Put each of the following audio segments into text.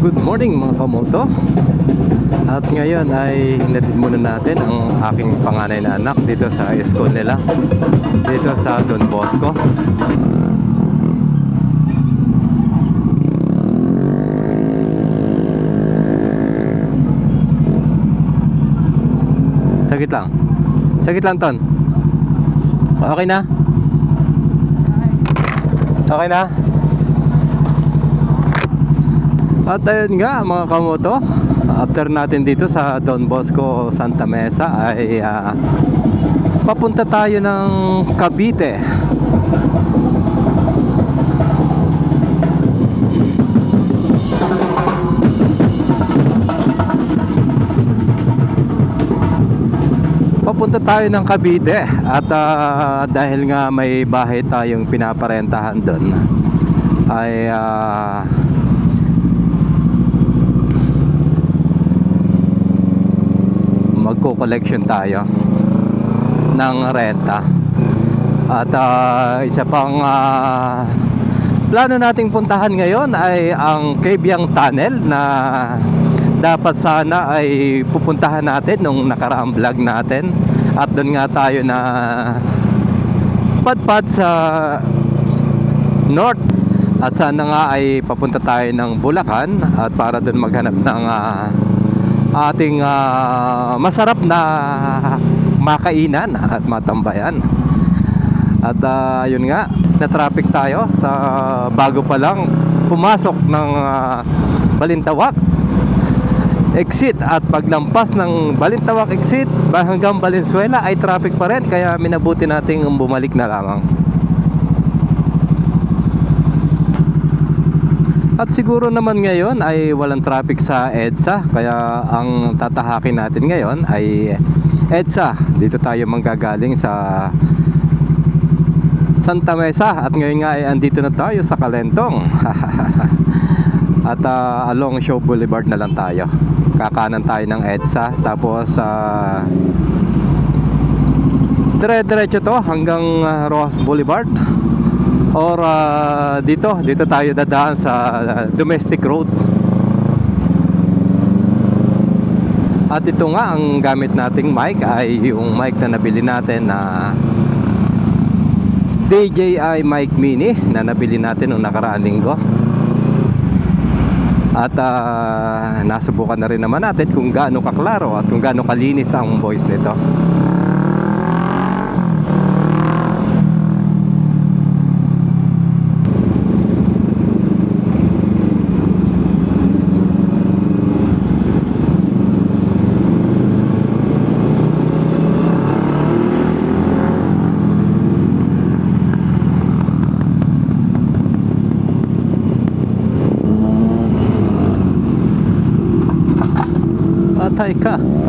Good morning mga kamoto. At ngayon ay hinatid muna natin ang aking panganay na anak dito sa school nila, dito sa Don Bosco. Sagit lang ton. Okay na? Okay na? At ayun nga mga kamoto, after natin dito sa Don Bosco Santa Mesa ay papunta tayo ng Cavite. Papunta tayo ng Cavite at dahil nga may bahay tayong pinaparentahan doon ay magko-collection tayo ng renta. At isa pang plano nating puntahan ngayon ay ang Cabiang Tunnel na dapat sana ay pupuntahan natin nung nakaraang vlog natin. At doon nga tayo na padpad sa north. At sana nga ay papunta tayo ng Bulacan at para doon maghanap ng ating masarap na makainan at matambayan. At yun nga, na-traffic tayo sa bago pa lang pumasok ng Balintawak exit, at paglampas ng Balintawak exit hanggang Valenzuela ay traffic pa rin, kaya minabuti nating bumalik na lamang. At siguro naman ngayon ay walang traffic sa EDSA, kaya ang tatahakin natin ngayon ay EDSA. Dito tayo manggagaling sa Santa Mesa at ngayon nga ay andito na tayo sa Calentong. At along Shaw Boulevard na lang tayo. Kakanan tayo ng EDSA, tapos dire-diretso to hanggang Rojas Boulevard. Or dito tayo dadaan sa domestic road. At ito nga ang gamit nating mic ay yung mic na nabili natin na DJI Mic Mini na nabili natin noong nakaraang linggo. At nasubukan na rin naman natin kung gaano kaklaro at kung gaano kalinis ang voice nito.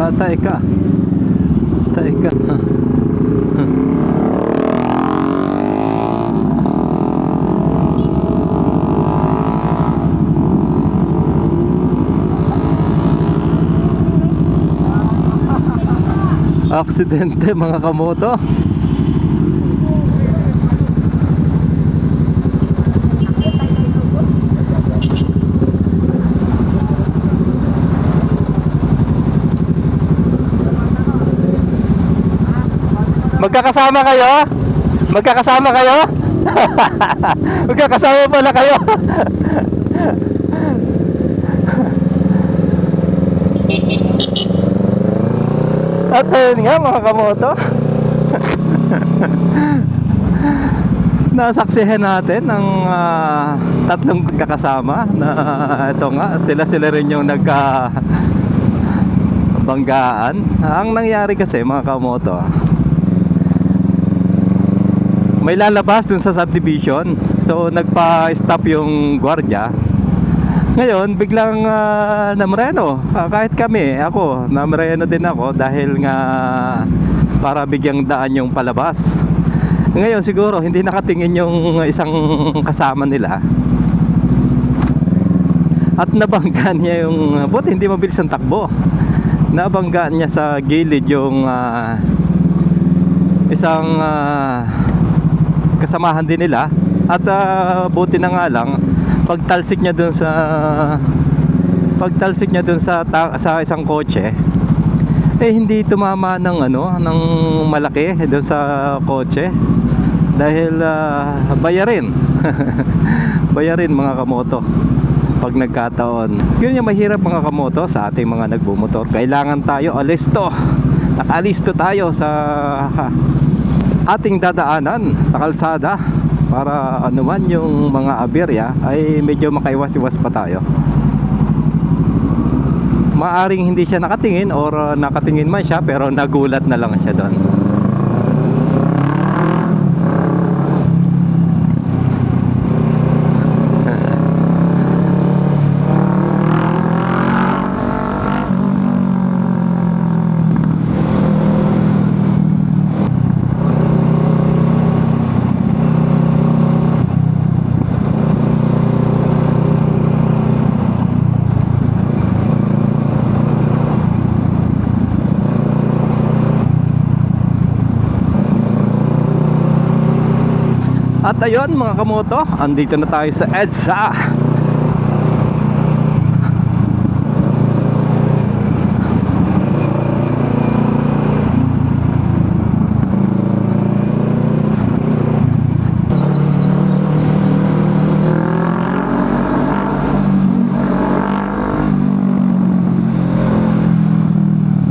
Patay ka. Aksidente mga kamoto. Magkakasama kayo? Magkakasama pala kayo. At ayun nga mga kamoto, nasaksihan natin ang tatlong kakasama na ito nga, sila rin yung nagkabanggaan. Ang nangyari kasi mga kamoto, may lalabas dun sa subdivision. So nagpa-stop yung gwardiya. Ngayon biglang namreno. Kahit kami, ako namreno din ako dahil nga para bigyang daan yung palabas. Ngayon siguro hindi nakatingin yung isang kasama nila at nabangga niya yung, buti hindi mabilis ang takbo, nabangga niya sa gilid yung isang kasamahan din nila. At buti na nga lang pagtalsik niya dun sa isang kotse, hindi tumama ng ng malaki dun sa kotse dahil bayarin bayarin mga kamoto pag nagkataon. Yun yung mahirap mga kamoto sa ating mga nagbumotor. Kailangan tayo nakalisto tayo sa ating dadaanan sa kalsada para anuman yung mga aberya ay medyo makaiwas-iwas pa tayo. Maaring hindi siya nakatingin or nakatingin man siya pero nagulat na lang siya doon. At ayun mga kamoto, andito na tayo sa EDSA.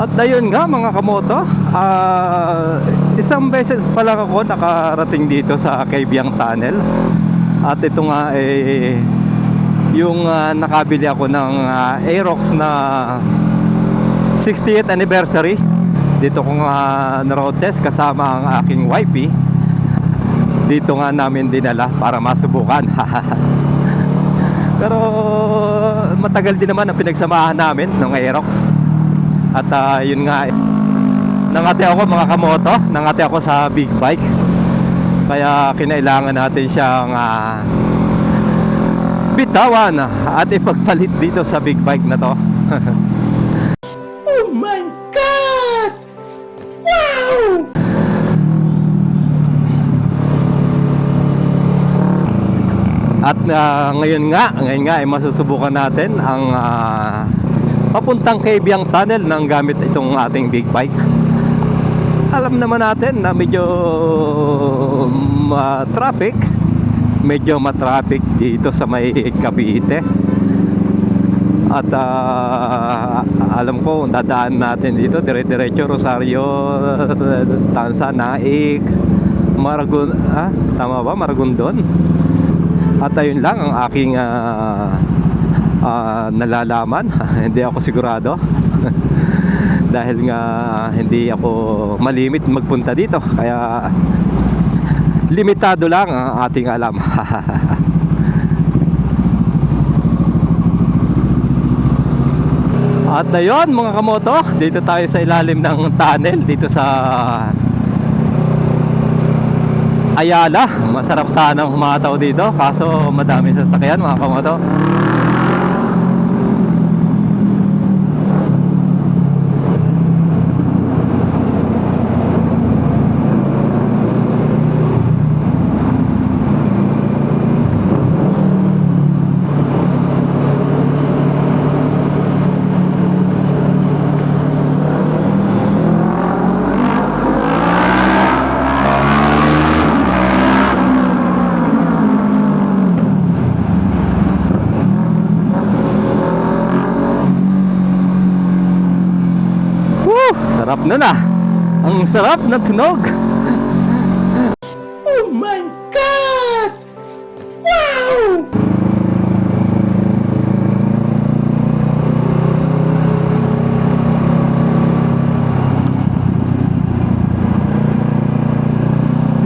At ayun nga mga kamoto, isang beses pa lang ako nakarating dito sa Kabyang Tunnel. At ito nga yung nakabili ako ng Aerox na 60th anniversary. Dito ko nga na-road test kasama ang aking wifey. Dito nga namin dinala para masubukan. Pero matagal din naman ang pinagsamahan namin ng Aerox. At yun nga, nangati ako mga kamoto, nangati ako sa big bike. Kaya kinailangan natin siyang bitawan at ipagpalit dito sa big bike na to. Oh my God! Wow! At ngayon nga ay masusubukan natin ang papuntang Kabyang Tunnel ng gamit itong ating big bike. Alam naman natin na medyo matraffic dito sa may Cavite. At alam ko dadaan natin dito dire-diretso Rosario, Tansa, Naik, Maragondon. At ayun lang ang aking nalalaman. Hindi ako sigurado dahil nga hindi ako malimit magpunta dito, kaya limitado lang ang ating alam. At ayun mga kamoto, dito tayo sa ilalim ng tunnel dito sa Ayala. Masarap sanang humataw dito kaso madami sasakyan mga kamoto. Sarap na na. Ang sarap na tunog. Oh my God! Wow!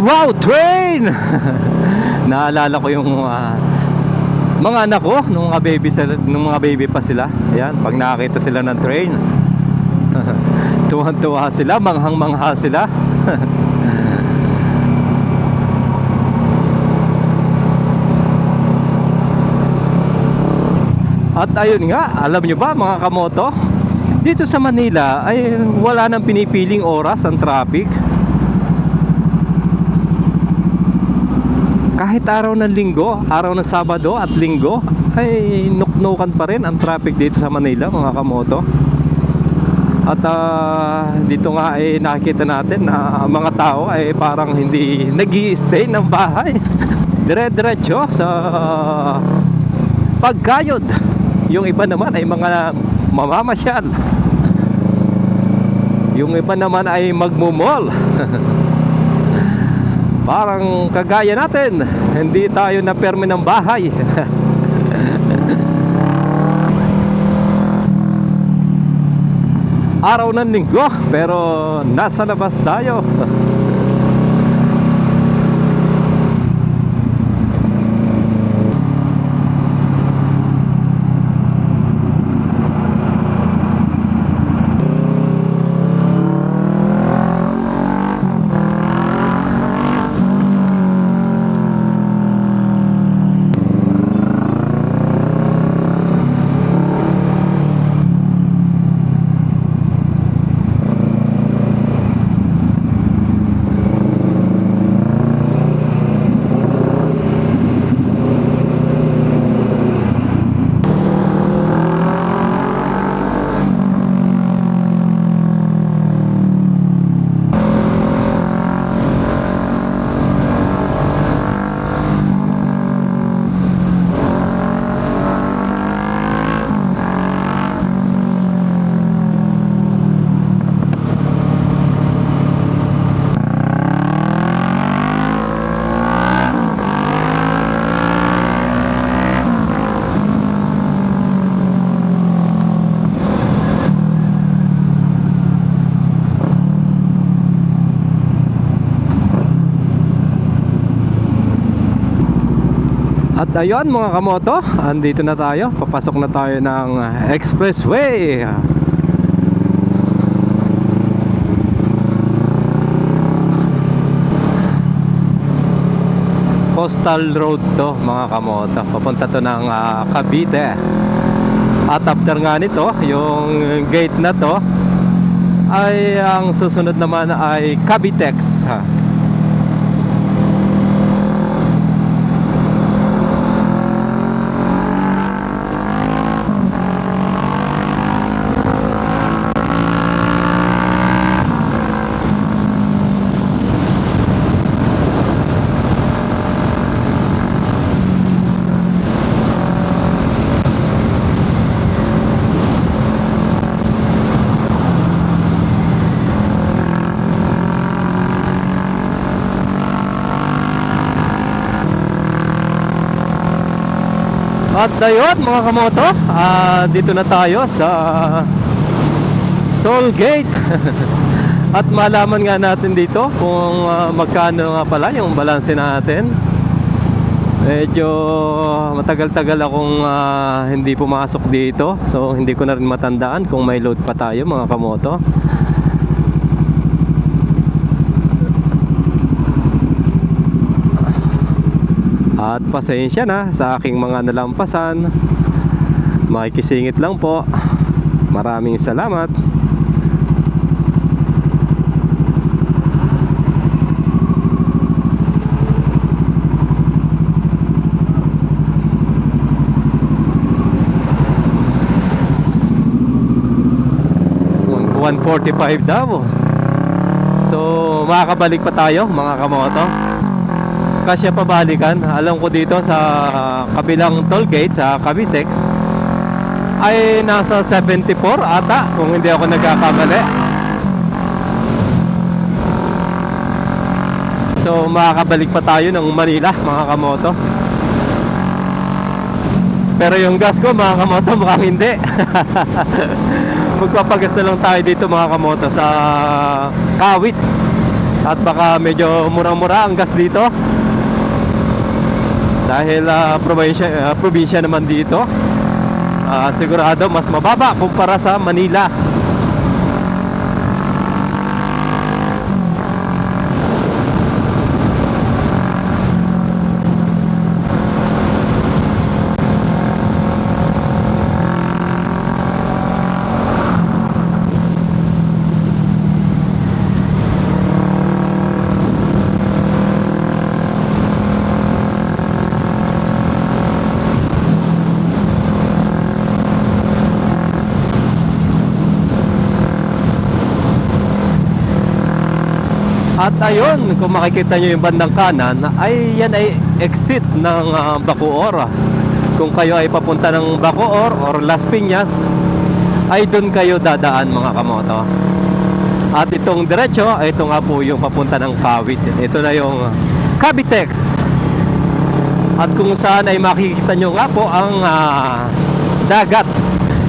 Wow, train! Naalala ko yung mga anak ko nung mga baby pa sila. Ayan, pag nakakita sila ng train, tuwan-tuwa sila, manghang-mangha sila. At ayun nga, alam nyo ba mga kamoto, dito sa Manila ay wala nang pinipiling oras ang traffic. Kahit araw ng linggo, araw ng Sabado at linggo, ay nuknukan pa rin ang traffic dito sa Manila mga kamoto. At dito nga ay nakikita natin na mga tao ay parang hindi nag-i-stay ng bahay. Dire-diretso sa pagkayod. Yung iba naman ay mga mamamasyal. Yung iba naman ay magmumol. Parang kagaya natin, hindi tayo na permi ng bahay. Araw ng linggo, pero nasa labas tayo. At ayun mga kamoto, andito na tayo. Papasok na tayo ng expressway. Coastal road to mga kamoto. Papunta to ng Cavite. At after nga nito, yung gate na to ay ang susunod naman ay Cavitex. At ayun mga kamoto, dito na tayo sa toll gate. At malaman nga natin dito kung magkano nga pala yung balanse natin. Medyo matagal-tagal akong hindi pumasok dito, so hindi ko na rin matandaan kung may load pa tayo mga kamoto. At pasensya na sa aking mga nalampasan. Makikisingit lang po. Maraming salamat. $145 daw. So makakabalik pa tayo mga kamoto. Kasya pabalikan. Alam ko dito sa kabilang toll gate sa Cavitex ay nasa 74 ata kung hindi ako nagkakamali. So makakabalik pa tayo ng Manila mga kamoto. Pero yung gas ko mga kamoto mukhang hindi. Magpapagas na lang tayo dito mga kamoto sa Kawit. At baka medyo murang-mura ang gas dito. Dahil probinsya naman dito. Sigurado mas mababa kumpara sa Manila. At ayun, kung makikita nyo yung bandang kanan, ay yan ay exit ng Bacoor. Kung kayo ay papunta ng Bacoor or Las Piñas, ay doon kayo dadaan mga kamoto. At itong diretso, ito nga po yung papunta ng Kawit. Ito na yung Cavitex. At kung saan ay makikita nyo nga po ang dagat.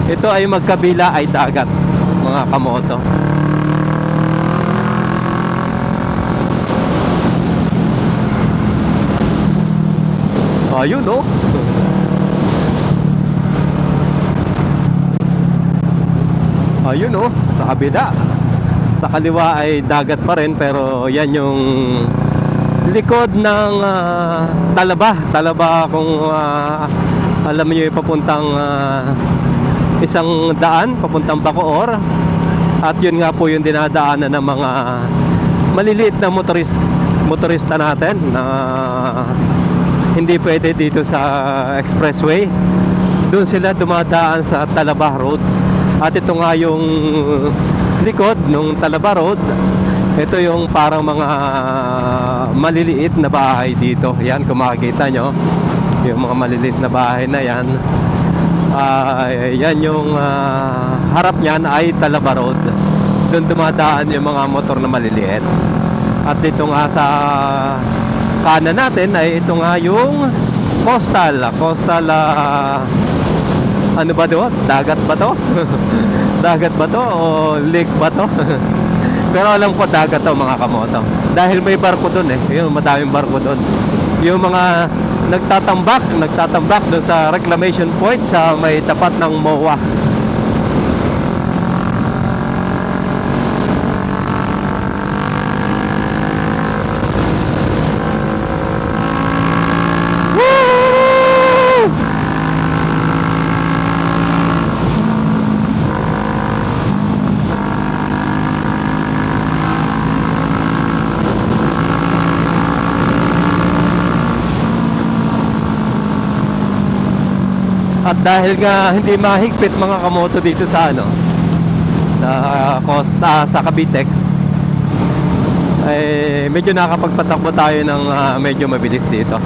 Ito ay magkabila ay dagat mga kamoto. Ayun, oh. Ayun, oh. Sa kabila. Sa kaliwa ay dagat pa rin, pero yan yung likod ng Talaba. Talaba, kung alam niyo yung papuntang isang daan, papuntang Bacoor. At yun nga po yung dinadaanan ng mga maliliit na motorista natin na hindi pwede dito sa expressway. Doon sila dumadaan sa Talaba Road. At ito nga yung likod ng Talaba Road. Ito yung parang mga maliliit na bahay dito. Yan, kung makikita nyo, yung mga maliliit na bahay na yan. Yan yung harap niyan ay Talaba Road. Doon dumadaan yung mga motor na maliliit. At dito nga sa kanan natin ay ito nga yung coastal ano ba doon? Dagat ba to? Dagat ba to o lake ba to? Pero alam ko dagat to mga kamoto, dahil may barko doon yun, madaming barko doon, yung mga nagtatambak doon sa reclamation point sa may tapat ng MOA. At dahil nga hindi mahigpit mga kamoto dito sa sa Costa, sa Cavitex, ay medyo nakapagpatakbo tayo ng medyo mabilis dito.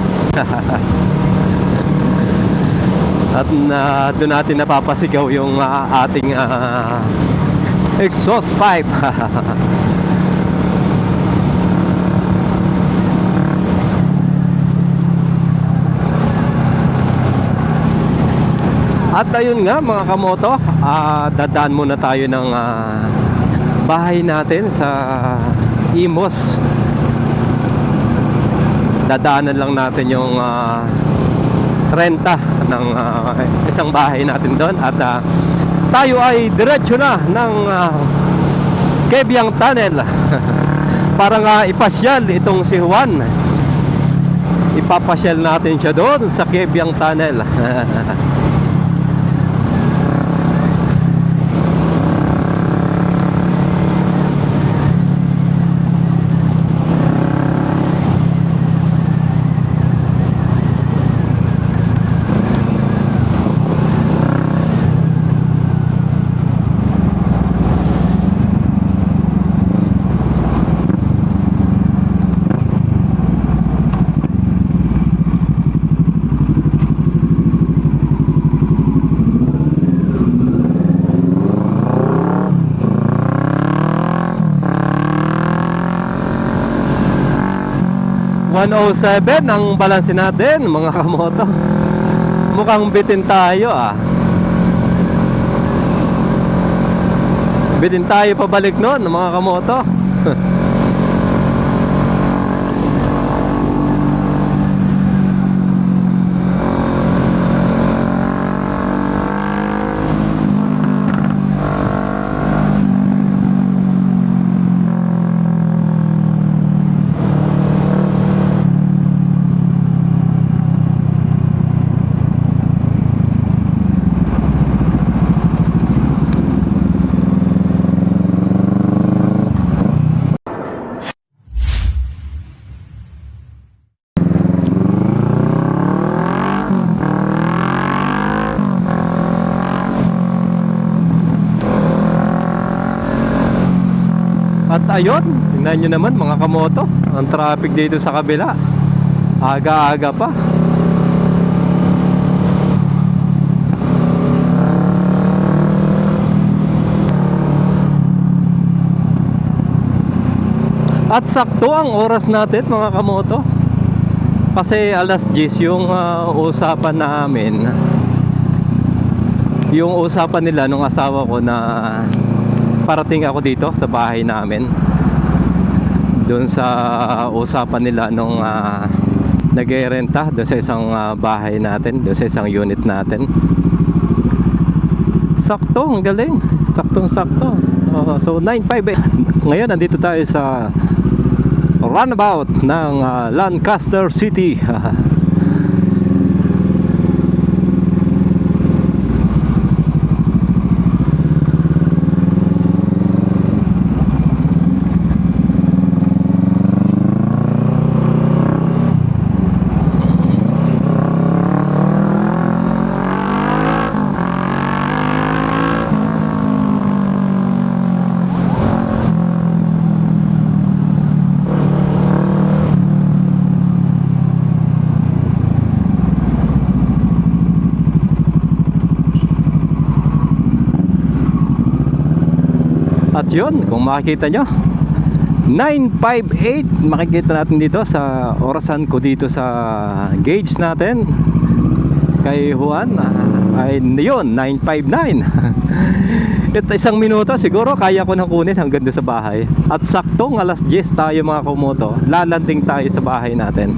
At doon natin napapasigaw yung ating exhaust pipe. At ayun nga mga kamoto, dadaan muna tayo ng bahay natin sa Imos. Dadaanan lang natin yung renta ng isang bahay natin doon. At tayo ay diretso na ng Kebyang Tunnel para nga ipasyal itong si Juan. Ipapasyal natin siya doon sa Kebyang Tunnel. 107 ang balanse natin mga kamoto. Mukhang bitin tayo Bitin tayo pabalik noon mga kamoto. ayun, tingnan nyo naman mga kamoto, ang traffic dito sa kabila. Aga-aga pa. At sakto ang oras natin mga kamoto. Kasi alas 10 yung usapan namin. Yung usapan nila nung asawa ko na parating ako dito sa bahay namin. Doon sa usapan nila nung nag-renta doon sa isang bahay natin, doon sa isang unit natin. Sakto, ang galing. Saktong-sakto. So 9:05. Ngayon andito tayo sa runabout ng Lancaster City. At yun, kung makikita nyo 9:58, makikita natin dito sa orasan ko dito sa gauge natin kay Juan ay yun, 9:59. At isang minuto siguro kaya ko nang kunin hanggang doon sa bahay. At saktong alas 10 tayo mga kumoto, lalanding tayo sa bahay natin.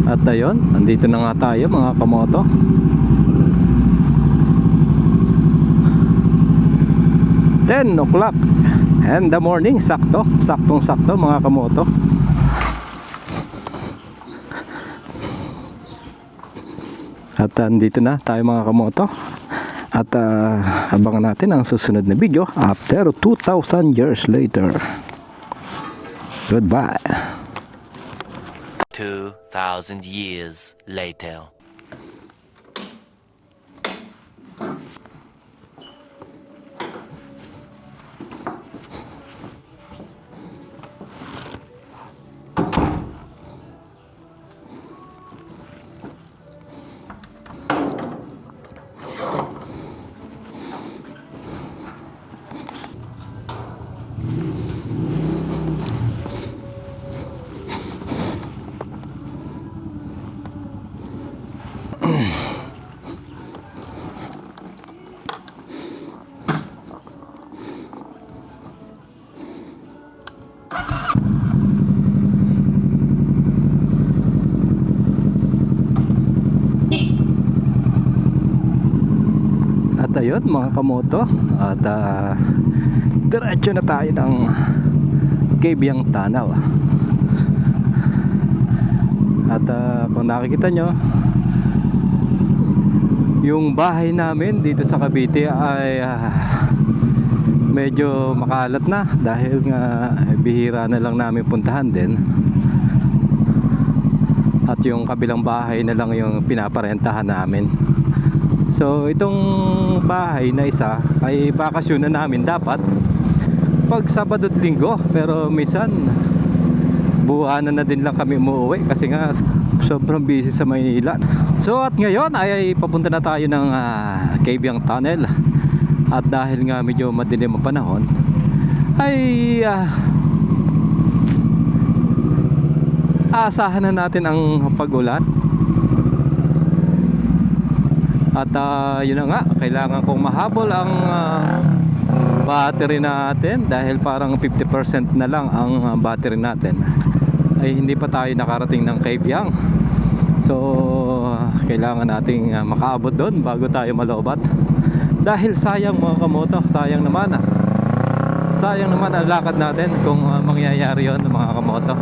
At ayun, nandito na nga tayo mga kamoto. Ten o'clock in the morning, saktong sakto mga kamoto. At nandito na tayo mga kamoto. At abangan natin ang susunod na video after 2,000 years later. Goodbye. 2,000 years later. At ayun mga kamoto, at diretso na tayo ng Cabyang Tanaw. At kung nakikita nyo, yung bahay namin dito sa Cavite ay medyo makalat na dahil nga bihira na lang namin puntahan din. At yung kabilang bahay na lang yung pinaparentahan namin. So itong bahay na isa ay bakasyon na namin dapat pag Sabado at Linggo, pero minsan buwanan na din lang kami umuwi kasi nga sobrang busy sa Maynila. So at ngayon ay papunta na tayo ng Cabyang Tunnel. At dahil nga medyo madilim ang panahon ay aasahan na natin ang pag-ulan. At yun na nga, kailangan kong mahabol ang battery natin dahil parang 50% na lang ang battery natin. Ay hindi pa tayo nakarating ng Cabyang. So kailangan nating makaabot doon bago tayo malobat. Dahil sayang mga kamoto, sayang naman ang lakad natin kung mangyayari yon mga kamoto.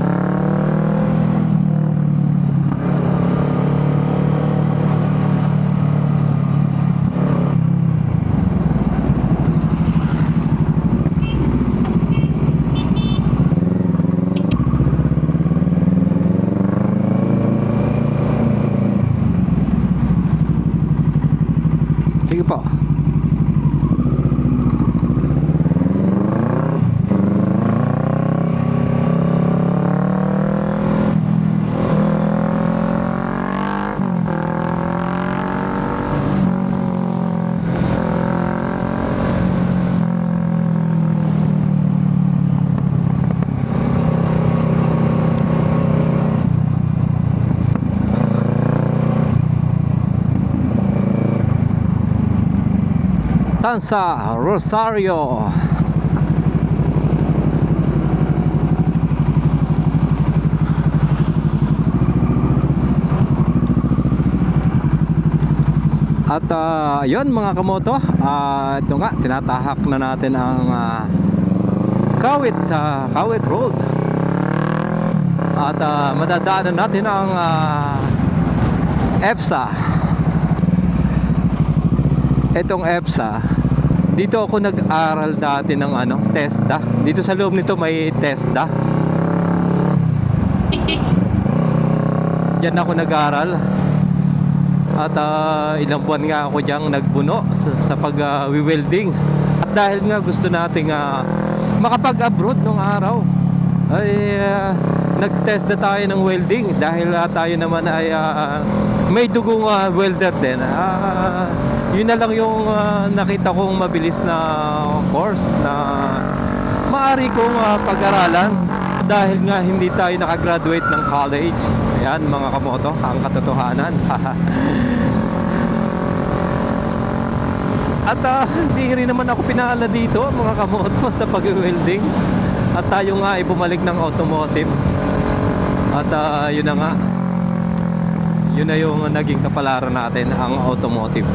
Sige po. Tansa Rosario. At yun mga kamoto, ito nga tinatahak na natin ang Kawit Road. At madadaanan natin ang EPSA. Itong EPSA, dito ako nag-aral dati ng TESDA. Dito sa loob nito may TESDA. Diyan ako nag-aral. At ilang buwan nga ako diyang nagbuno sa pag-welding. At dahil nga gusto nating makapag-abroad nung araw, ay nag-TESDA tayo ng welding. Dahil tayo naman ay may dugong welder din. Yun na lang yung nakita kong mabilis na course na maaari kong pag-aralan dahil nga hindi tayo nakagraduate ng college. Ayan mga kamoto, ang katotohanan. At hindi rin naman ako pinaala dito mga kamoto sa pag-welding. At tayo nga ay bumalik ng automotive. At yun na nga, yun na yung naging kapalaran natin, ang automotive.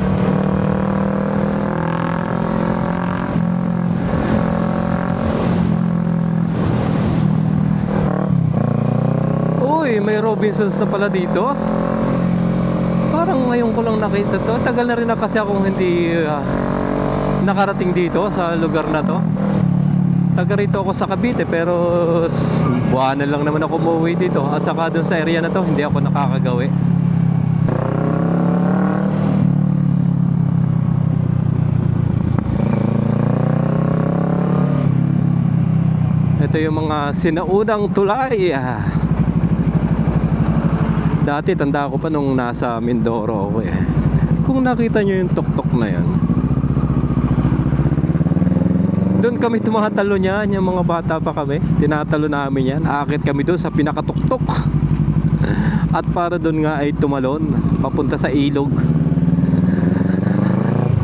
Uy, may Robinsons na pala dito. Parang ngayon ko lang nakita to. Tagal na rin na kasi akong hindi nakarating dito sa lugar na to. Taga rito ako sa Cavite pero buwanan lang naman ako umuwi dito. At saka dun sa area na to hindi ako nakakagawi. Ito yung mga sinaunang tulay. Dati tanda ko pa nung nasa Mindoro ako eh. Kung nakita nyo yung tuktok na yan, doon kami tumatalo niyan, yung mga bata pa kami. Tinatalo namin yan. Aakit kami doon sa pinakatuktok. At para doon nga ay tumalon papunta sa ilog.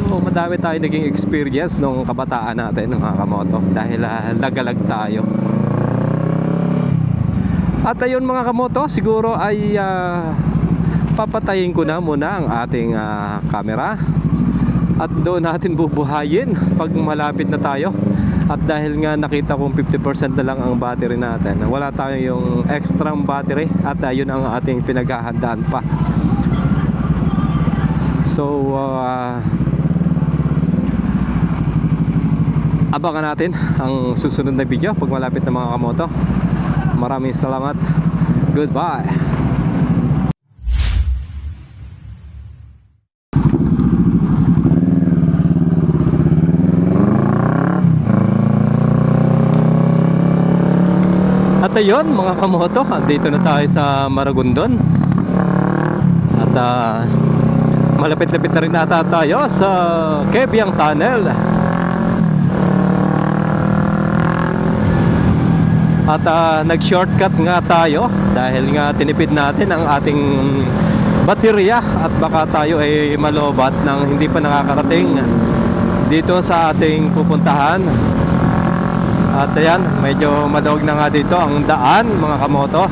So, madami tayo naging experience nung kabataan natin mga kamoto. Dahil nagalag tayo. At ayun mga kamoto, siguro ay papatayin ko na muna ang ating camera. At doon natin bubuhayin pag malapit na tayo. At dahil nga nakita kong 50% na lang ang battery natin, wala tayong yung extra battery. At ayun ang ating pinaghahandaan pa. So abangan natin ang susunod na video pag malapit na mga kamoto. Maraming salamat. Goodbye. At ayun mga kamoto, dito na tayo sa Maragondon. At malapit-lapit na rin ata tayo sa Kebyang Tunnel. At nag-shortcut nga tayo dahil nga tinipid natin ang ating baterya at baka tayo ay malobat ng hindi pa nakakarating dito sa ating pupuntahan. At ayan, medyo madawag na nga dito ang daan mga kamoto.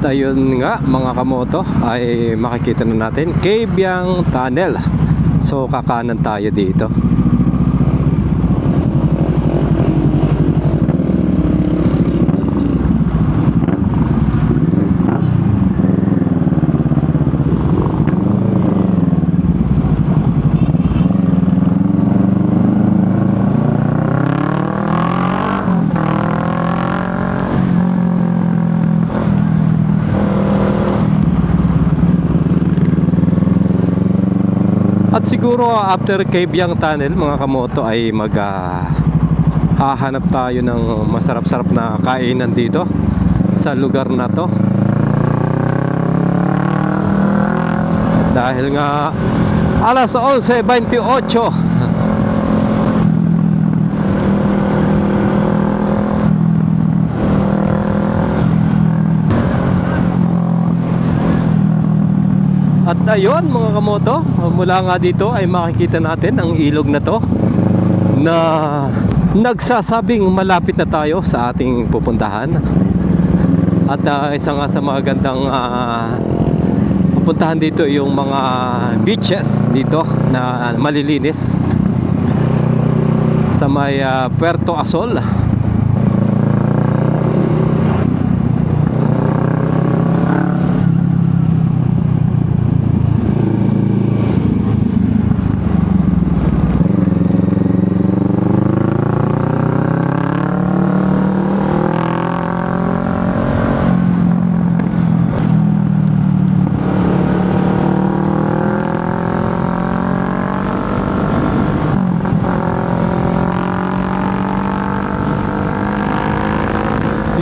ayun nga mga kamoto, ay makikita na natin Cabiang Tunnel. So kakanan tayo dito. At siguro after Cabiang Tunnel mga kamoto ay hahanap tayo ng masarap-sarap na kainan dito sa lugar na to. Dahil nga alas 11:28. At ayun mga kamoto, mula nga dito ay makikita natin ang ilog na to na nagsasabing malapit na tayo sa ating pupuntahan. At isa nga sa mga gandang pupuntahan dito yung mga beaches dito na malilinis sa may Puerto Asol.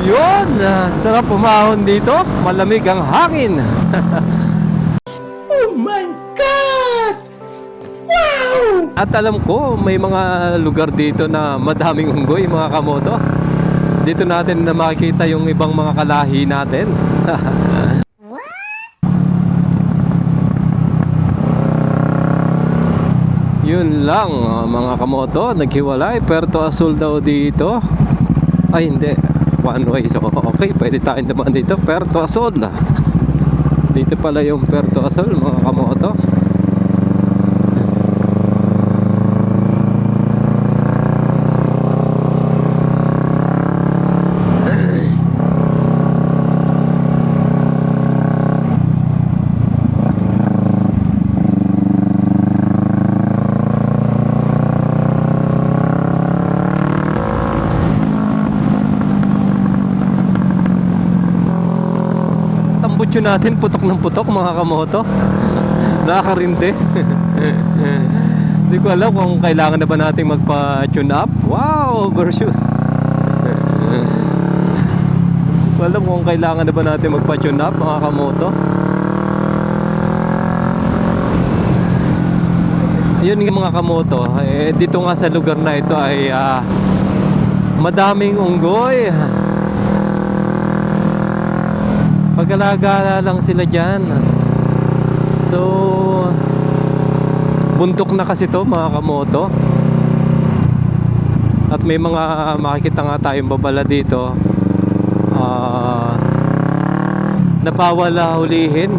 Yun, sarap umahon dito, malamig ang hangin. Oh my God! Wow! At alam ko may mga lugar dito na madaming unggoy mga kamoto. Dito natin na makikita yung ibang mga kalahi natin. Yun lang mga kamoto, naghiwalay. Puerto Asol daw dito. Ay hindi, one way. So okay, pwede tayong dumaan dito. Puerto Asol. Dito pala yung Puerto Asol mga kamoto. Tambutso natin putok ng putok mga kamoto. Nakakarindi. Hindi ko alam kung kailangan na ba nating magpa-tune up. Wow, overshoot. Hindi ko alam kung kailangan na ba natin magpa-tune up mga kamoto. Yun nga mga kamoto, dito nga sa lugar na ito ay madaming unggoy. Pag-alaga lang sila dyan. So buntok na kasi to mga kamoto. At may mga makikita nga tayong babala dito na bawal hulihin.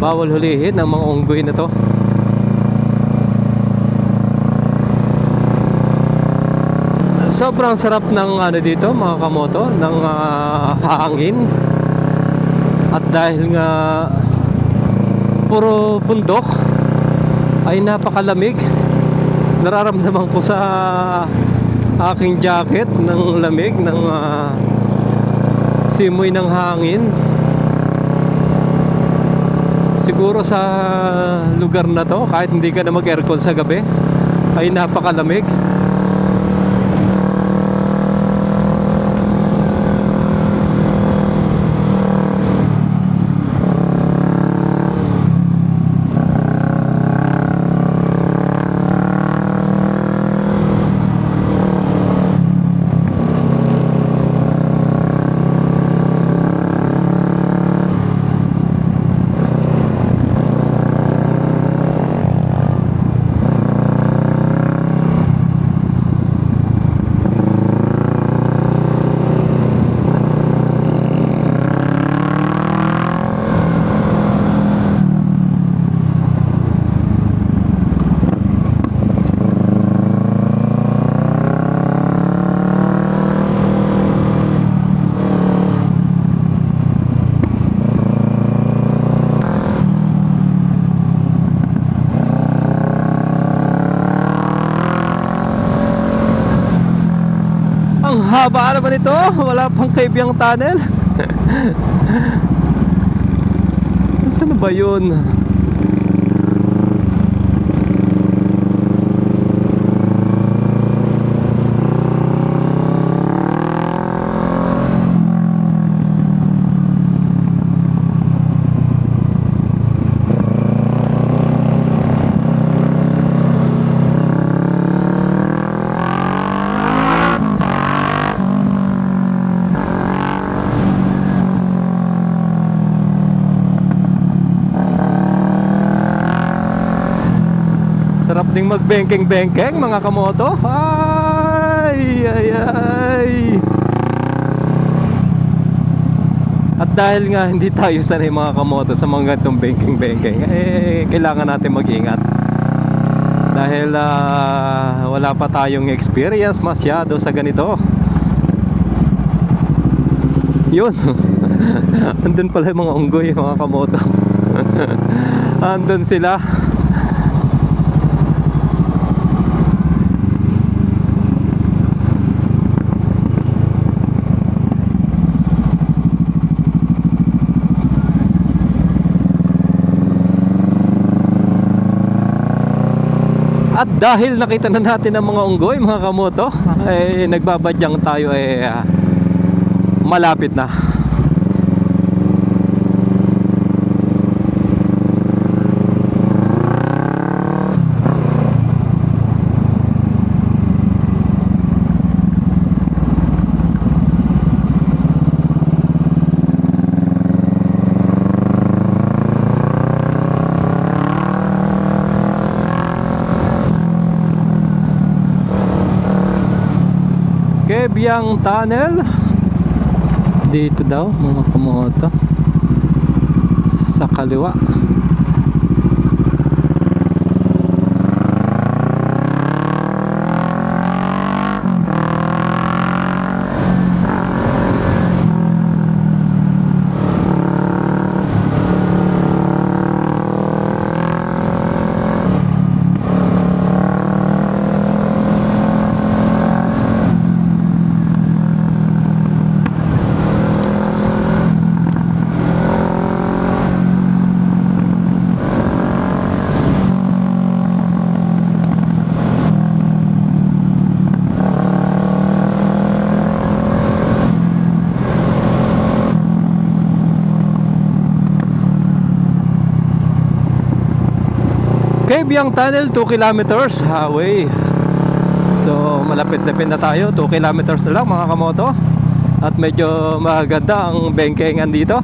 Bawal hulihin ang mga unggoy na to. Sobrang sarap ng ano dito mga kamoto, ng hangin. At dahil nga puro bundok ay napakalamig. Nararamdaman ko sa aking jacket ng lamig ng simoy ng hangin. Siguro sa lugar na to, kahit hindi ka na mag-aircon sa gabi, ay napakalamig. haba naman ito. Wala pang Kabyang Tunnel. Saan na ba yun? Sarap ding magbengkeng-bengkeng mga kamoto. Ay, ay, ay. At dahil nga hindi tayo sanay mga kamoto sa mga ganitong bengkeng-bengkeng, kailangan natin mag-ingat. Dahil wala pa tayong experience masyado sa ganito. Yun. Andun pala yung mga unggoy mga kamoto. Andun sila. At dahil nakita na natin ang mga unggoy mga kamoto, nagbabadyang tayo malapit na. Kabyang Tunnel. Dito daw mga kamoto. Sa kaliwa. Kabyang Tunnel, 2 kilometers away. So malapit-lapit na tayo, 2 kilometers na lang mga kamoto. At medyo maganda ang bengkengan dito.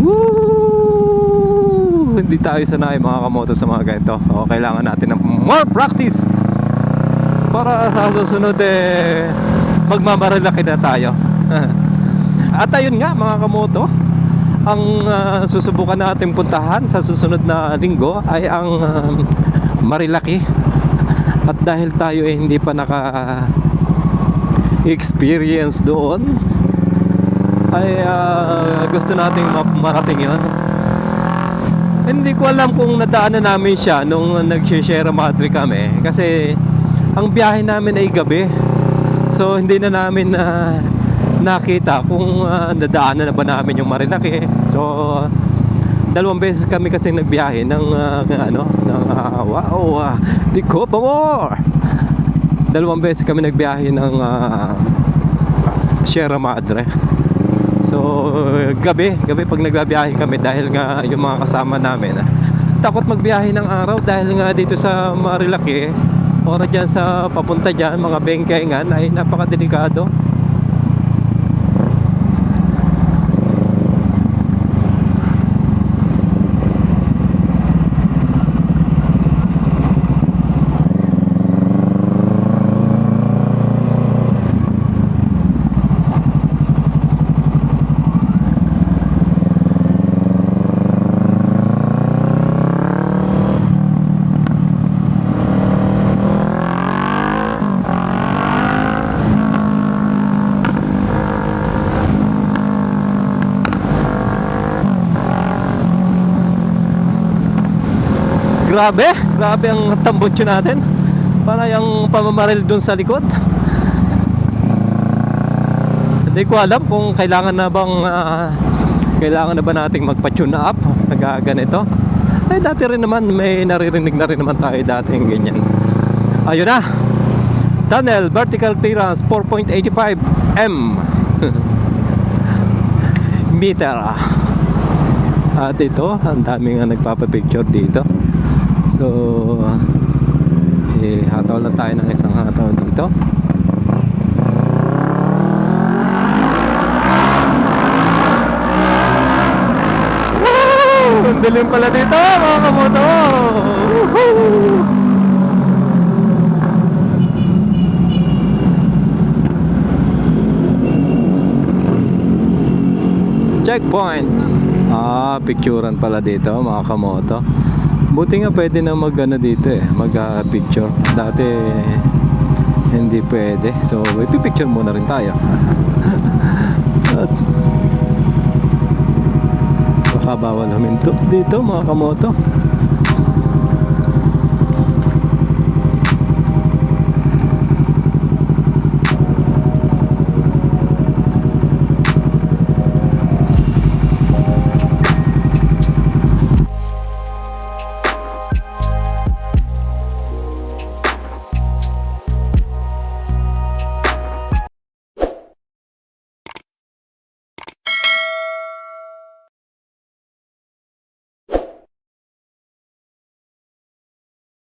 Woo! Hindi tayo sanay mga kamoto sa mga ganito. O, kailangan natin ng more practice para sa susunod magmamaralaki na tayo. At ayun nga mga kamoto, ang susubukan natin puntahan sa susunod na linggo ay ang Marilaki. At dahil tayo hindi pa naka-experience doon, ay gusto nating marating yon. Hindi ko alam kung nadaanan namin siya nung nag-Sierra Madre kami, kasi ang biyahe namin ay gabi. So hindi na namin nakita kung nadaanan na ba namin yung Marilaki. So 2 beses kami kasi nagbiyahe ng di ko pa more. 2 beses kami nagbiyahe ng Sierra Madre. So gabi pag nagbiyahe kami, dahil nga yung mga kasama namin takot magbiyahe ng araw, dahil nga dito sa Marilaki o na dyan sa papunta dyan mga bengkengan ay napakadelikado. Grabe ang tambutso natin. Para yung pamamaril dun sa likod. Hindi ko alam kung kailangan na ba nating magpa-tune up ganito. Eh dati rin naman may naririnig na rin naman tayo dating ganyan. Ayun na. Tunnel vertical clearance 4.85 m meter. At ito, ang daming nagpapapicture dito. So hatol na tayo ng isang hatol dito. Ang dilim pala dito mga kamoto. Woohoo! Checkpoint. Picturean pala dito mga kamoto. Buti nga pwede na mag dito mag picture. Dati hindi pwede. So ipipicture muna rin tayo. At baka bawal huminto dito mga kamoto.